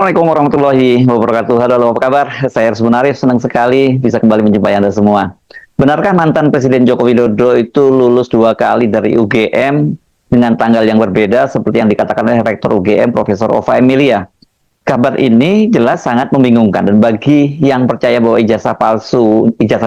Assalamualaikum warahmatullahi wabarakatuh. Halo, apa kabar? Saya Rizwan Arif, senang sekali bisa kembali menjumpai Anda semua. Benarkah mantan Presiden Joko Widodo itu lulus 2 kali dari UGM dengan tanggal yang berbeda seperti yang dikatakan oleh Rektor UGM Profesor Ova Emilia? Kabar ini jelas sangat membingungkan, dan bagi yang percaya bahwa ijazah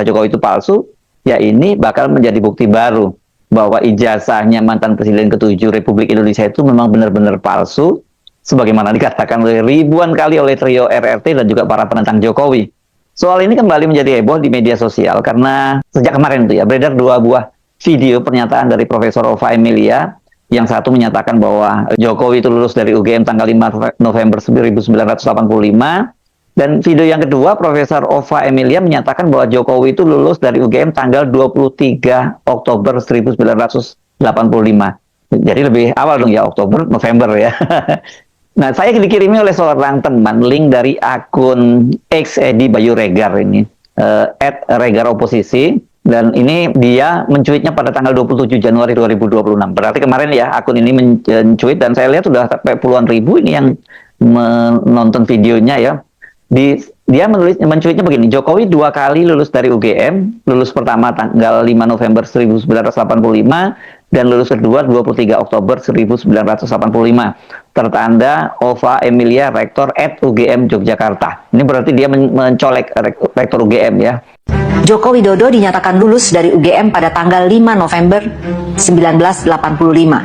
Jokowi itu palsu, ya ini bakal menjadi bukti baru bahwa ijazahnya mantan Presiden ke-7 Republik Indonesia itu memang benar-benar palsu, sebagaimana dikatakan oleh ribuan kali oleh trio RRT dan juga para penentang Jokowi. Soal ini kembali menjadi heboh di media sosial karena sejak kemarin itu ya beredar 2 buah video pernyataan dari Profesor Ova Emilia. Yang satu menyatakan bahwa Jokowi itu lulus dari UGM tanggal 5 November 1985, dan video yang kedua Profesor Ova Emilia menyatakan bahwa Jokowi itu lulus dari UGM tanggal 23 Oktober 1985. Jadi lebih awal dong ya, Oktober, November ya. Nah, saya dikirimi oleh seorang teman link dari akun X Edi Bayu Regar ini, @regaroposisi, dan ini dia mencuitnya pada tanggal 27 Januari 2026. Berarti kemarin ya akun ini mencuit, dan saya lihat sudah sampai puluhan ribu ini yang menonton videonya ya. Dia mencuitnya begini: Jokowi 2 kali lulus dari UGM, lulus pertama tanggal 5 November 1985 dan lulus kedua 23 Oktober 1985. Tertanda Ova Emilia, Rektor @UGM Yogyakarta. Ini berarti dia mencolek Rektor UGM ya. Joko Widodo dinyatakan lulus dari UGM pada tanggal 5 November 1985.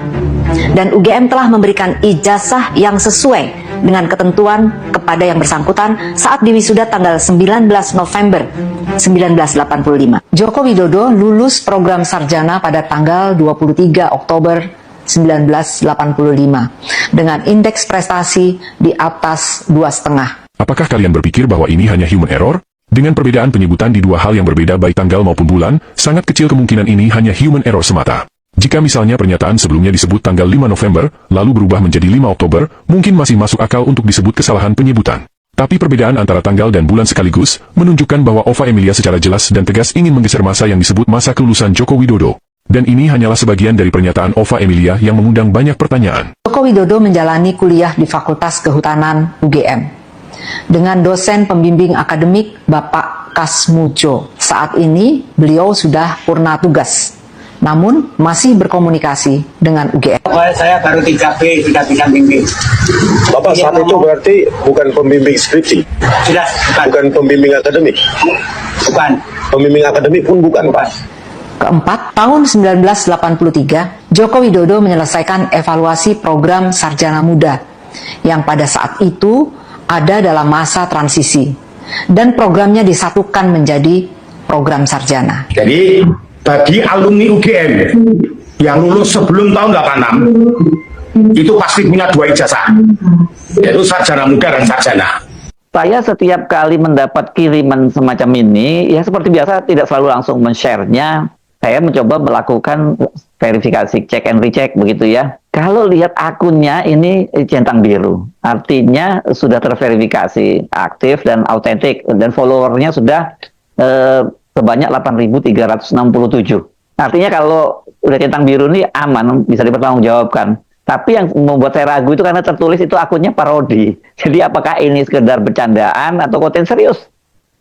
Dan UGM telah memberikan ijazah yang sesuai dengan ketentuan kepada yang bersangkutan saat diwisuda tanggal 19 November 1985. Joko Widodo lulus program sarjana pada tanggal 23 Oktober 1985 dengan indeks prestasi di atas 2,5. Apakah kalian berpikir bahwa ini hanya human error? Dengan perbedaan penyebutan di 2 hal yang berbeda baik tanggal maupun bulan, sangat kecil kemungkinan ini hanya human error semata. Jika misalnya pernyataan sebelumnya disebut tanggal 5 November, lalu berubah menjadi 5 Oktober, mungkin masih masuk akal untuk disebut kesalahan penyebutan. Tapi perbedaan antara tanggal dan bulan sekaligus menunjukkan bahwa Ova Emilia secara jelas dan tegas ingin menggeser masa yang disebut masa kelulusan Joko Widodo. Dan ini hanyalah sebagian dari pernyataan Ova Emilia yang mengundang banyak pertanyaan. Joko Widodo menjalani kuliah di Fakultas Kehutanan UGM dengan dosen pembimbing akademik Bapak Kasmujo. Saat ini beliau sudah purna tugas, namun masih berkomunikasi dengan UGM. Saya baru 3B, sudah bisa bimbing. Bapak saat itu berarti bukan pembimbing skripsi? Jelas, Bukan pembimbing akademik? Bukan. Pembimbing akademik pun bukan, Pak? Keempat, tahun 1983, Joko Widodo menyelesaikan evaluasi program Sarjana Muda yang pada saat itu ada dalam masa transisi, dan programnya disatukan menjadi program sarjana. Jadi, bagi alumni UGM yang lulus sebelum tahun 86, itu pasti punya 2 ijazah, yaitu sarjana muda dan sarjana. Saya setiap kali mendapat kiriman semacam ini, ya seperti biasa tidak selalu langsung men-share-nya. Saya mencoba melakukan verifikasi, check and recheck begitu ya. Kalau lihat akunnya ini centang biru, artinya sudah terverifikasi, aktif dan autentik, dan followernya sudah sebanyak 8.367. Artinya kalau udah centang biru ini aman, bisa dipertanggungjawabkan. Tapi yang membuat saya ragu itu karena tertulis itu akunnya parodi. Jadi apakah ini sekedar bercandaan atau konten serius?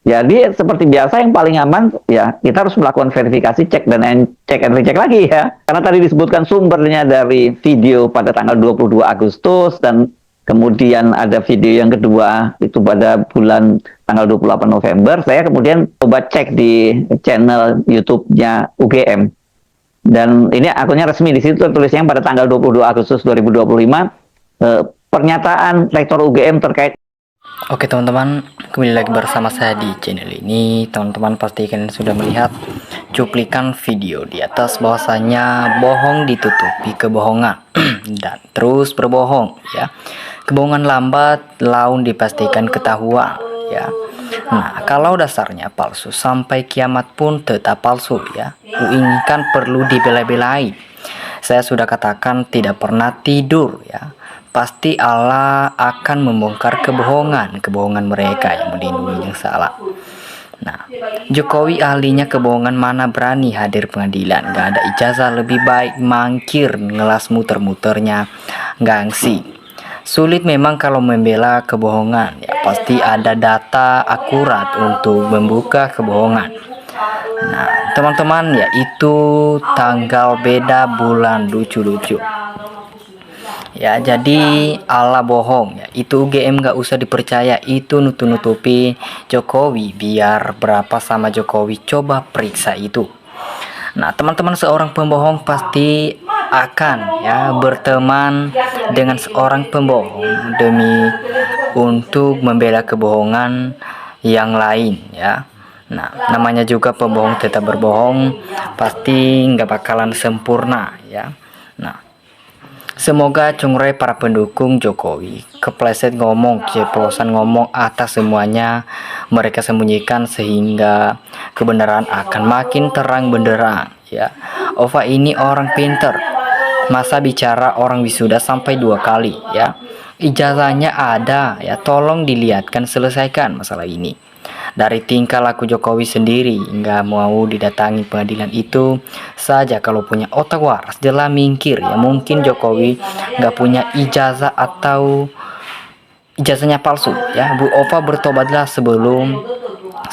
Jadi seperti biasa yang paling aman ya kita harus melakukan verifikasi, cek and recheck lagi ya. Karena tadi disebutkan sumbernya dari video pada tanggal 22 Agustus, dan kemudian ada video yang kedua itu pada bulan tanggal 28 November. Saya kemudian coba cek di channel YouTube-nya UGM. Dan ini akunnya resmi, di situ tertulisnya pada tanggal 22 Agustus 2025 pernyataan Rektor UGM terkait. Oke teman-teman, kembali lagi bersama saya di channel ini. Teman-teman pasti kalian sudah melihat cuplikan video di atas bahwasanya bohong ditutupi kebohongan dan terus berbohong ya. Kebohongan lambat laun dipastikan ketahuan ya. Nah, kalau dasarnya palsu sampai kiamat pun tetap palsu ya. Ini kan perlu dibela-belai. Saya sudah katakan tidak pernah tidur ya. Pasti Allah akan membongkar kebohongan mereka yang melindungi yang salah. Nah, Jokowi ahlinya kebohongan, mana berani hadir pengadilan. Gak ada ijazah, lebih baik mangkir ngelas muter-muternya gangsi. Sulit memang kalau membela kebohongan, ya pasti ada data akurat untuk membuka kebohongan. Nah, teman-teman, ya itu tanggal beda bulan lucu-lucu. Ya, jadi ala bohong ya. Itu UGM gak usah dipercaya, itu nutup-nutupi Jokowi biar berapa sama Jokowi, coba periksa itu. Nah, teman-teman, seorang pembohong pasti akan ya berteman dengan seorang pembohong demi untuk membela kebohongan yang lain ya. Nah, namanya juga pembohong tetap berbohong, pasti nggak bakalan sempurna ya. Nah, semoga cungre para pendukung Jokowi kepleset ngomong, ceplosan ngomong atas semuanya mereka sembunyikan sehingga kebenaran akan makin terang benderang ya. Ova ini orang pinter, masa bicara orang wisuda sampai 2 kali ya. Ijazahnya ada ya, tolong dilihatkan, selesaikan masalah ini. Dari tingkah laku Jokowi sendiri nggak mau didatangi pengadilan itu saja. Kalau punya otak waras jelas mingkir ya. Mungkin Jokowi nggak punya ijazah atau ijazahnya palsu ya. Bu Ova, bertobatlah sebelum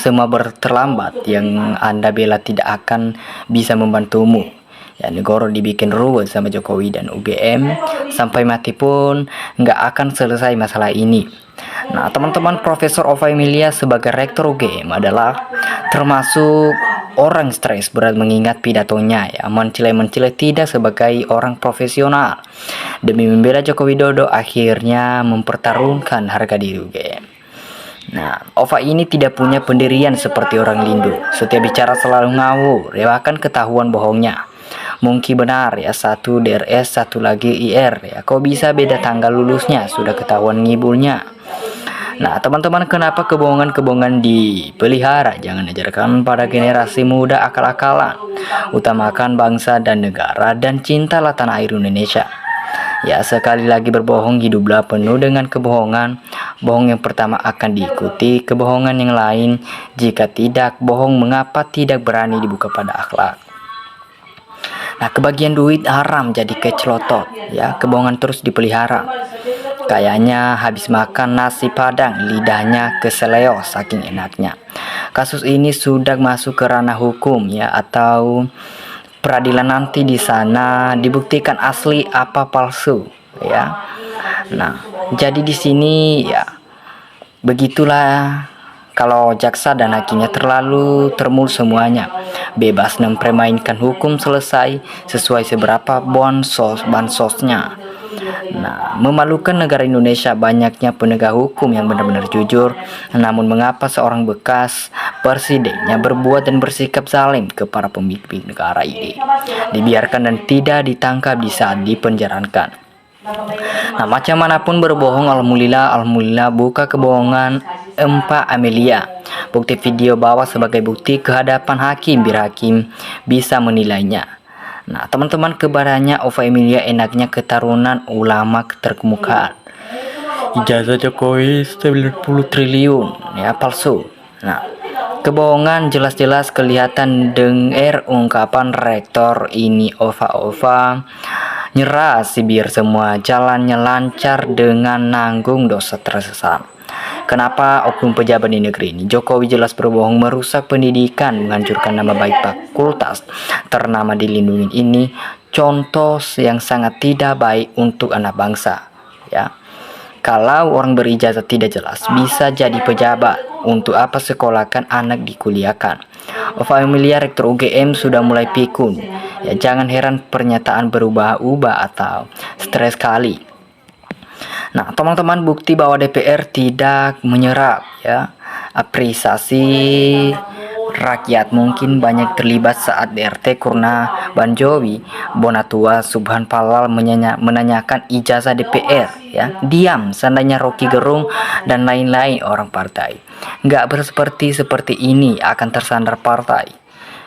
semua terlambat. Yang Anda bela tidak akan bisa membantumu ya. Negoro dibikin ruwet sama Jokowi dan UGM, sampai mati pun nggak akan selesai masalah ini. Nah, teman-teman, Profesor Ova Emilia sebagai rektor UGM adalah termasuk orang stres berat mengingat pidatonya ya, mencela-mencela tidak sebagai orang profesional. Demi membela Joko Widodo akhirnya mempertarungkan harga diri UGM. Nah, Ova ini tidak punya pendirian seperti orang lindu. Setiap bicara selalu ngawur, ya bahkan ketahuan bohongnya. Mungkin benar ya, satu DRS, satu lagi IR ya. Kok bisa beda tanggal lulusnya? Sudah ketahuan ngibulnya. Nah, teman-teman, kenapa kebohongan-kebohongan dipelihara? Jangan ajarkan pada generasi muda akal-akalan. Utamakan bangsa dan negara dan cintalah tanah air Indonesia. Ya, sekali lagi berbohong hiduplah penuh dengan kebohongan. Bohong yang pertama akan diikuti kebohongan yang lain. Jika tidak bohong, mengapa tidak berani dibuka pada akhlak? Nah, kebagian duit haram jadi kecelotot ya, kebohongan terus dipelihara. Kayaknya habis makan nasi padang lidahnya keseleo saking enaknya. Kasus ini sudah masuk ke ranah hukum ya, atau peradilan nanti di sana dibuktikan asli apa palsu ya. Nah, jadi di sini ya begitulah. Kalau jaksa dan hakimnya terlalu termul semuanya, bebas mempermainkan hukum, selesai sesuai seberapa bansosnya. Nah, memalukan negara Indonesia banyaknya penegak hukum yang benar-benar jujur. Namun mengapa seorang bekas presidennya berbuat dan bersikap zalim ke para pemimpin negara ini? Dibiarkan dan tidak ditangkap di saat dipenjarakan. Nah, macam manapun berbohong, alhamdulillah buka kebohongan Empa Amelia. Bukti video bawa sebagai bukti ke hadapan hakim biar hakim bisa menilainya. Nah, teman-teman, kebarannya Ova Emilia enaknya keturunan ulama keterkemukaan. Ijazah Jokowi 90 triliun ya palsu. Nah, kebohongan jelas-jelas kelihatan dengar ungkapan rektor ini. Ova nyerah sih biar semua jalannya lancar dengan nanggung dosa tersesat. Kenapa oknum pejabat di negeri ini? Jokowi jelas berbohong, merusak pendidikan, menghancurkan nama baik fakultas ternama dilindungi ini. Contoh yang sangat tidak baik untuk anak bangsa ya. Kalau orang berijazah tidak jelas bisa jadi pejabat, untuk apa sekolahkan anak dikuliahkan? Ova Emilia rektor UGM sudah mulai pikun ya, jangan heran pernyataan berubah-ubah atau stres kali. Nah, teman-teman, bukti bahwa DPR tidak menyerap ya, apresiasi rakyat mungkin banyak terlibat saat DRT Kurna Banjowi Bonatua Subhan Palal menanyakan ijazah DPR ya. Diam seandainya Rocky Gerung dan lain-lain orang partai. Nggak seperti ini akan tersandar partai.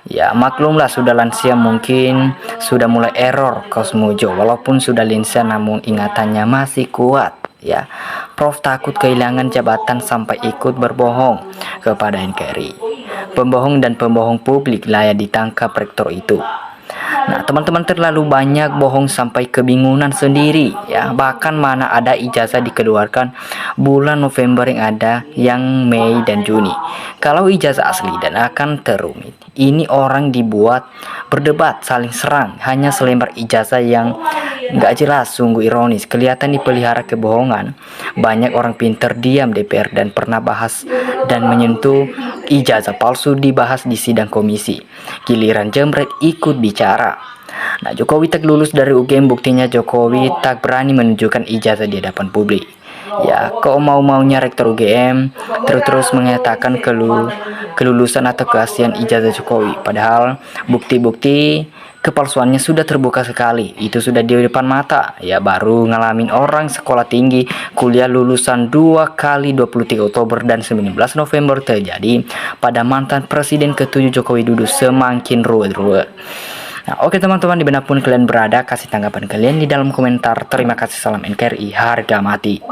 Ya, maklumlah sudah lansia, mungkin sudah mulai error Kosmojo. Walaupun sudah lansia namun ingatannya masih kuat ya. Prof takut kehilangan jabatan sampai ikut berbohong kepada NKRI. Pembohong dan pembohong publik layak ditangkap rektor itu. Nah, teman-teman terlalu banyak bohong sampai kebingungan sendiri ya. Bahkan mana ada ijazah dikeluarkan bulan November yang ada yang Mei dan Juni. Kalau ijazah asli dan akan terumit. Ini orang dibuat berdebat, saling serang, hanya selembar ijazah yang nggak jelas, sungguh ironis. Kelihatan dipelihara kebohongan. Banyak orang pinter diam DPR dan pernah bahas dan menyentuh ijazah palsu dibahas di sidang komisi. Giliran jemret ikut bicara. Nah, Jokowi tak lulus dari UGM, buktinya Jokowi tak berani menunjukkan ijazah di hadapan publik. Ya, kok mau-maunya rektor UGM terus mengatakan kelulusan atau keaslian ijazah Jokowi, padahal bukti-bukti kepalsuannya sudah terbuka sekali. Itu sudah di depan mata. Ya, baru ngalamin orang sekolah tinggi kuliah lulusan 2 kali 23 Oktober dan 19 November terjadi pada mantan Presiden ke-7 Joko Widodo, semakin ruwet-ruwet. Nah, oke teman-teman, dimanapun kalian berada, kasih tanggapan kalian di dalam komentar. Terima kasih, salam NKRI, harga mati.